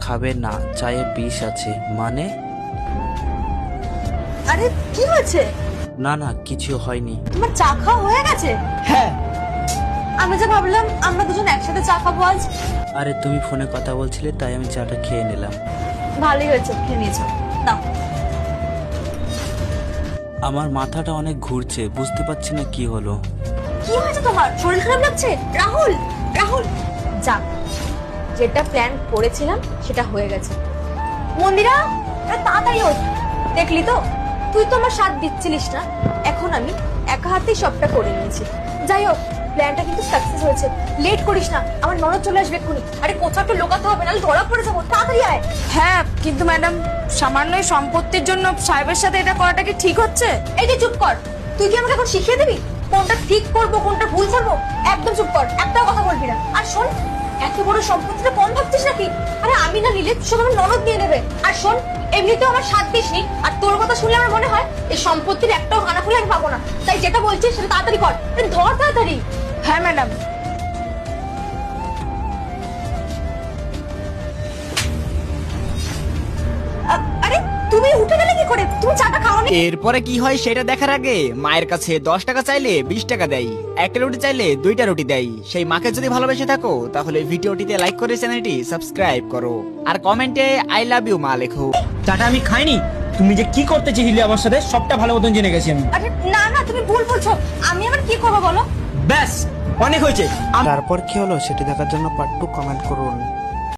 খাবে না, চায়ে বিষ আছে। মানে? আরে কি হয়েছে? না না, কিছু হয়নি। তোমার চা খাওয়া হয়ে গেছে? হ্যাঁ। আমি যে ভাবলাম আমরা দুজন একসাথে চা খাবো আজ। আরে তুমি ফোনে কথা বলছিলে তাই আমি চাটা খেয়ে নিলাম। ভালোই হয়েছে, খেয়ে নিয়েছো। দাও। আমার মাথাটা অনেক ঘুরছে, বুঝতে পারছি না কি হলো। কি হয়েছে তোমার? শরীর খারাপ লাগছে? রাহুল, রাহুল, যাক, যেটা প্ল্যান করেছিলাম সেটা হয়ে গেছে। মন্দিরা, আরে তাড়াতাড়ি ওঠ। দেখলি তো, তুই তো আমার সাথ দিচ্ছিলিস না, এখন আমি একা হাতেই সবটা করে নিয়েছি। যাই হোক, প্ল্যানটা কিন্তু সাকসেস হয়েছে। লেট করিস না, আমার ননদ চলে আসবে এক্ষুনি। আরে কোথাও একটু লুকাতে হবে, নাহলে ধরা পড়ে যাবো। তাড়াতাড়ি আয়। হ্যাঁ, কিন্তু ম্যাডাম, সামান্য এই সম্পত্তির জন্য সাহেবের সাথে এটা করাটা কি ঠিক হচ্ছে? এই যে চুপ কর, তুই কি আমাকে এখন শিখিয়ে দিবি কোনটা ঠিক করবো কোনটা ভুল করবো? একদম চুপ কর, একটাও কথা বলবি না। আর শোন, এত বড় সম্পত্তিটা কম ভাবছিস নাকি? আরে আমি না নিলে সব আমার ননদ নিয়ে নেবে। আর শোন, এমনিতেও আমার সাথ দিসনি, আর তোর কথা শুনলে আমার মনে হয় এই সম্পত্তির একটাও হানা খুলে আমি পাবো না। তাই যেটা বলছিস সেটা তাড়াতাড়ি কর। আরে ধর তাড়াতাড়ি। হ্যাঁ ম্যাডাম। আরে তুমি উঠে গেলে কি করে? তুমি চাটা খাওনি? এরপরে কি হয় সেটা দেখার আগে মায়ের কাছে 10 টাকা চাইলে 20 টাকা দেয়, একটা রুটি চাইলে 2টা রুটি দেয়। সেই মাকে যদি ভালোবেসে থাকো তাহলে ভিডিওটিতে লাইক করে চ্যানেলটি সাবস্ক্রাইব করো, আর কমেন্টে আই লাভ ইউ মা লেখো। চাটা আমি খাইনি, তুমি যে কি করতে চেয়েছিলে আমার সাথে সবটা ভালো মতন জেনে গেছি আমি। আরে না না, তুমি ভুল বলছো। আমি আবার কি করবো বলো? ব্যাস, অনেক হয়েছে। তারপর কি হলো সেটি দেখার জন্য পার্ট 2 কমেন্ট করুন।